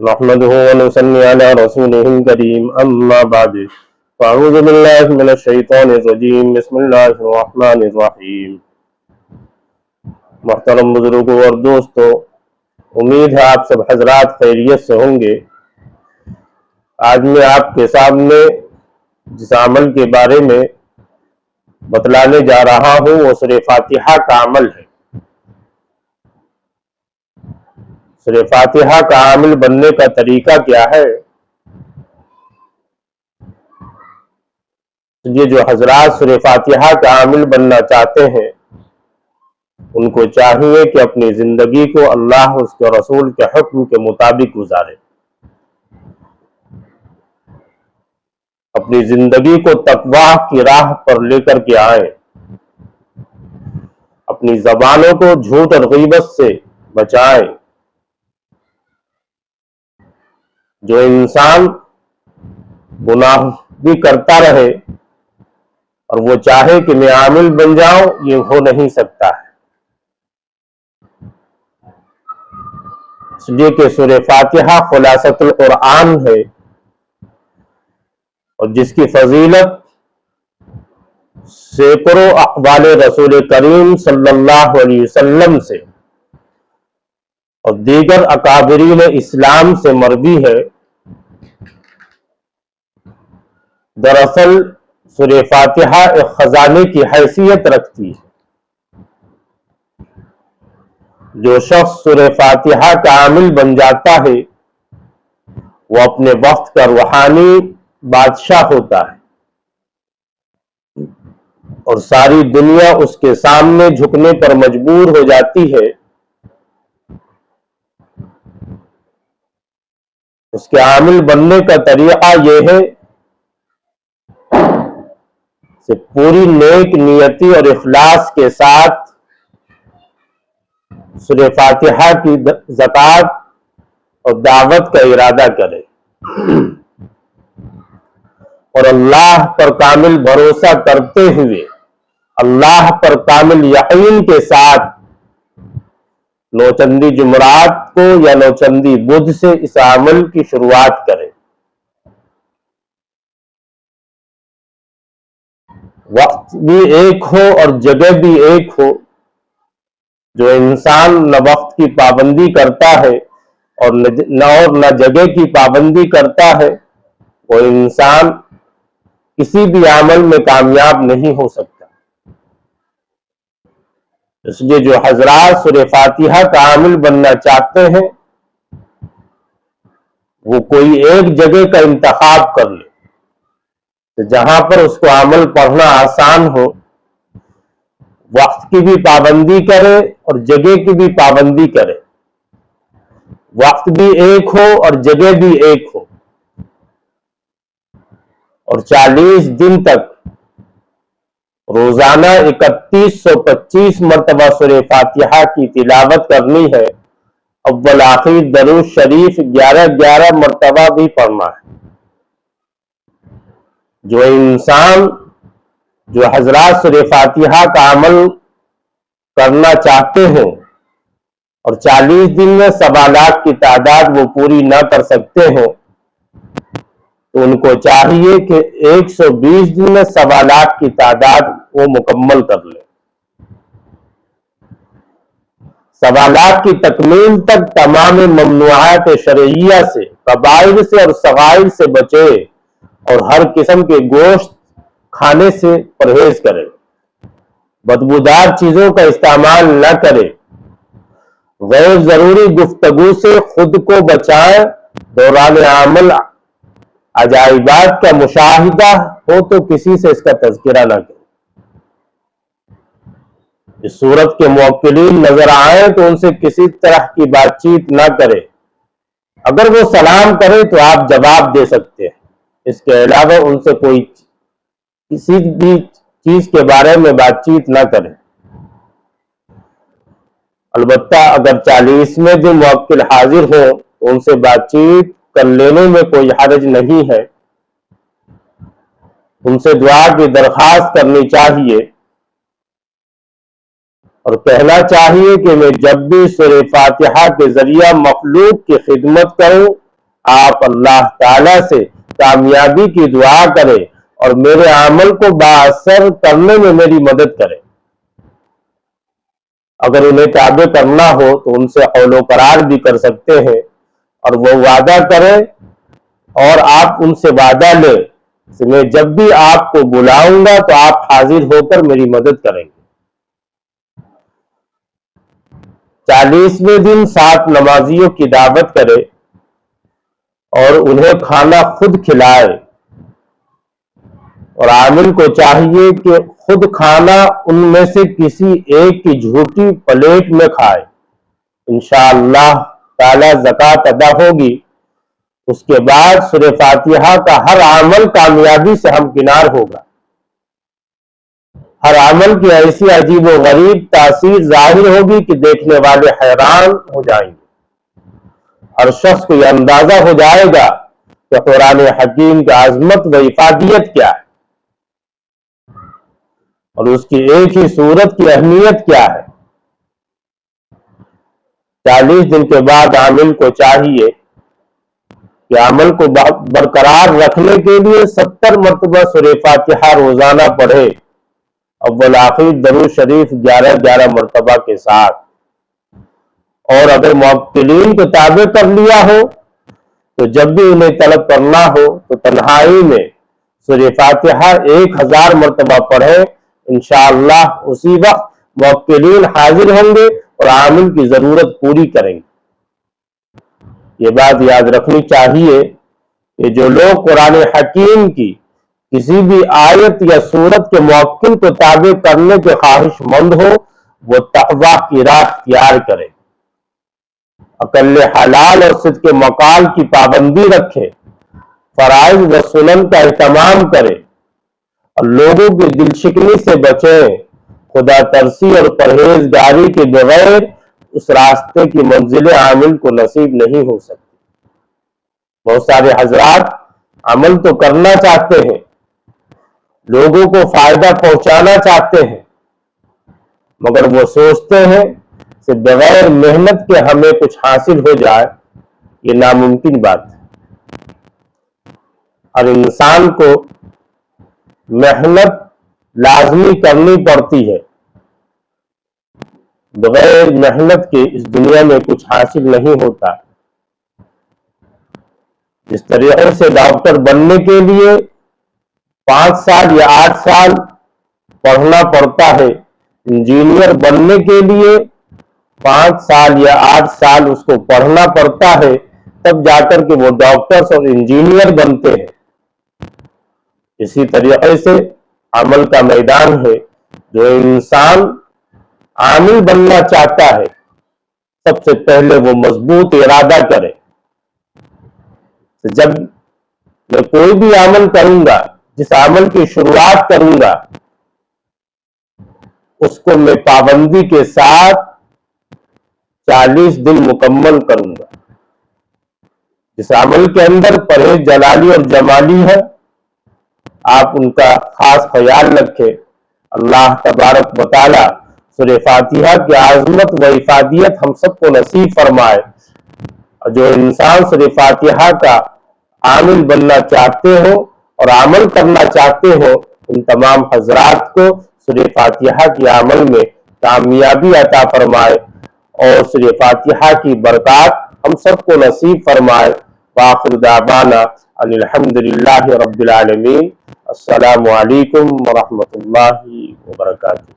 نحمده ونصلي على رسوله الكريم اما بعد فاعوذ بالله من الشیطان الرجیم بسم اللہ الرحمن الرحیم۔ محترم بزرگوں اور دوستو، امید ہے آپ سب حضرات خیریت سے ہوں گے۔ آج میں آپ کے سامنے جس عمل کے بارے میں بتلانے جا رہا ہوں وہ سورہ فاتحہ کا عمل ہے۔ سورہ فاتحہ کا عامل بننے کا طریقہ کیا ہے؟ یہ جو حضرات سورہ فاتحہ کا عامل بننا چاہتے ہیں ان کو چاہیے کہ اپنی زندگی کو اللہ اس کے رسول کے حکم کے مطابق گزارے، اپنی زندگی کو تقوی کی راہ پر لے کر کے آئیں، اپنی زبانوں کو جھوٹ اور غیبت سے بچائیں۔ جو انسان گناہ بھی کرتا رہے اور وہ چاہے کہ میں عامل بن جاؤں، یہ ہو نہیں سکتا ہے، اس لیے کہ سورہ فاتحہ خلاصۃ القرآن ہے اور جس کی فضیلت سینکڑوں اقوال رسول کریم صلی اللہ علیہ وسلم سے اور دیگر اکابرین اسلام سے مروی ہے۔ دراصل سورہ فاتحہ ایک خزانے کی حیثیت رکھتی ہے۔ جو شخص سورہ فاتحہ کا عامل بن جاتا ہے وہ اپنے وقت کا روحانی بادشاہ ہوتا ہے اور ساری دنیا اس کے سامنے جھکنے پر مجبور ہو جاتی ہے۔ اس کے عامل بننے کا طریقہ یہ ہے کہ پوری نیک نیتی اور اخلاص کے ساتھ سورہ فاتحہ کی زکوٰۃ اور دعوت کا ارادہ کرے اور اللہ پر کامل بھروسہ کرتے ہوئے، اللہ پر کامل یقین کے ساتھ نوچندی جمعرات کو یا نوچندی بدھ سے اس عمل کی شروعات کرے۔ وقت بھی ایک ہو اور جگہ بھی ایک ہو۔ جو انسان نہ وقت کی پابندی کرتا ہے اور نہ جگہ کی پابندی کرتا ہے وہ انسان کسی بھی عمل میں کامیاب نہیں ہو سکتا۔ اس لیے جو حضرات سورہ فاتحہ کا عامل بننا چاہتے ہیں وہ کوئی ایک جگہ کا انتخاب کر لے جہاں پر اس کو عمل پڑھنا آسان ہو، وقت کی بھی پابندی کرے اور جگہ کی بھی پابندی کرے، وقت بھی ایک ہو اور جگہ بھی ایک ہو، اور 40 دن تک روزانہ 3125 مرتبہ سورہ فاتحہ کی تلاوت کرنی ہے، اول آخر درود شریف 11 مرتبہ بھی پڑھنا ہے۔ جو انسان جو حضرات سورہ فاتحہ کا عمل کرنا چاہتے ہیں اور 40 دن میں 1.25 لاکھ کی تعداد وہ پوری نہ کر سکتے ہوں تو ان کو چاہیے کہ 120 دن میں 1.25 لاکھ کی تعداد وہ مکمل کر لیں۔ 1.25 لاکھ کی تکمیل تک تمام ممنوعات شرعیہ سے، کبائر سے اور صغائر سے بچے اور ہر قسم کے گوشت کھانے سے پرہیز کرے، بدبودار چیزوں کا استعمال نہ کرے، غیر ضروری گفتگو سے خود کو بچائیں، دوران عمل عجائبات کا مشاہدہ ہو تو کسی سے اس کا تذکرہ نہ کرے۔ اس صورت کے موکلین نظر آئیں تو ان سے کسی طرح کی بات چیت نہ کرے، اگر وہ سلام کرے تو آپ جواب دے سکتے ہیں، اس کے علاوہ ان سے کوئی کسی بھی چیز کے بارے میں بات چیت نہ کرے۔ البتہ اگر 40ویں دن موکل حاضر ہو تو ان سے بات چیت کر لینے میں کوئی حرج نہیں ہے، ان سے دعا کی درخواست کرنی چاہیے اور کہنا چاہیے کہ میں جب بھی سورہ فاتحہ کے ذریعہ مخلوق کی خدمت کروں آپ اللہ تعالیٰ سے کامیابی کی دعا کریں اور میرے عمل کو بااثر کرنے میں میری مدد کریں۔ اگر انہیں تابع کرنا ہو تو ان سے قول و قرار بھی کر سکتے ہیں، اور وہ وعدہ کریں اور آپ ان سے وعدہ لیں کہ میں جب بھی آپ کو بلاؤں گا تو آپ حاضر ہو کر میری مدد کریں گے۔ 40ویں دن 7 نمازیوں کی دعوت کرے اور انہیں کھانا خود کھلائے، اور عامل کو چاہیے کہ خود کھانا ان میں سے کسی ایک کی جھوٹی پلیٹ میں کھائے۔ انشاءاللہ تعالی زکوٰۃ ادا ہوگی، اس کے بعد سورہ فاتحہ کا ہر عمل کامیابی سے ہمکنار ہوگا۔ ہر عمل کی ایسی عجیب و غریب تاثیر ظاہر ہوگی کہ دیکھنے والے حیران ہو جائیں گے۔ ہر شخص کو یہ اندازہ ہو جائے گا کہ قرآن حکیم کی عظمت و افادیت کیا ہے، اور اس کی ایک ہی سورت کی اہمیت کیا ہے۔ 40 دن کے بعد عامل کو چاہیے کہ عمل کو برقرار رکھنے کے لیے 70 مرتبہ سورہ فاتحہ روزانہ پڑھے، اول آخر درود شریف 11 مرتبہ کے ساتھ۔ اور اگر موکلین کو تابع کر لیا ہو تو جب بھی انہیں طلب کرنا ہو تو تنہائی میں سورہ فاتحہ 1000 مرتبہ پڑھے، انشاءاللہ اسی وقت موکلین حاضر ہوں گے اور عامل کی ضرورت پوری کریں گے۔ یہ بات یاد رکھنی چاہیے کہ جو لوگ قرآن حکیم کی کسی بھی آیت یا سورت کے موکل کو تابع کرنے کے خواہش مند ہو، وہ تقویٰ کی راہ اختیار کرے، اقل حلال اور صدق مقال کی پابندی رکھے، فرائض و سنن کا اہتمام کرے، اور لوگوں کی دل شکنی سے بچیں۔ خدا ترسی اور پرہیزگاری کے بغیر اس راستے کی منزل عامل کو نصیب نہیں ہو سکتی۔ بہت سارے حضرات عمل تو کرنا چاہتے ہیں، لوگوں کو فائدہ پہنچانا چاہتے ہیں، مگر وہ سوچتے ہیں کہ بغیر محنت کے ہمیں کچھ حاصل ہو جائے، یہ ناممکن بات ہے۔ اور انسان کو محنت لازمی کرنی پڑتی ہے، بغیر محنت کے اس دنیا میں کچھ حاصل نہیں ہوتا۔ جس طریقے سے ڈاکٹر بننے کے لیے 5 سال یا 8 سال پڑھنا پڑتا ہے، انجینئر بننے کے لیے 5 سال یا 8 سال اس کو پڑھنا پڑتا ہے، تب جا کر کے وہ ڈاکٹرز اور انجینئر بنتے ہیں۔ اسی طریقے سے عمل کا میدان ہے، جو انسان عامل بننا چاہتا ہے سب سے پہلے وہ مضبوط ارادہ کرے۔ جب میں کوئی بھی عمل کروں گا، جس عمل کی شروعات کروں گا، اس کو میں پابندی کے ساتھ 40 دن مکمل کروں گا۔ جس عمل کے اندر پرہیز جلالی اور جمالی ہے، آپ ان کا خاص خیال رکھیں۔ اللہ تبارک و تعالی سورہ فاتحہ کی عظمت و افادیت ہم سب کو نصیب فرمائے۔ جو انسان سورہ فاتحہ کا عامل بننا چاہتے ہو اور عمل کرنا چاہتے ہو، ان تمام حضرات کو سورہ فاتحہ کی عمل میں کامیابی عطا فرمائے، اور سورہ فاتحہ کی برکات ہم سب کو نصیب فرمائے۔ وآخر دعوانا ان الحمدللہ رب العالمین۔ السلام علیکم ورحمۃ اللہ وبرکاتہ۔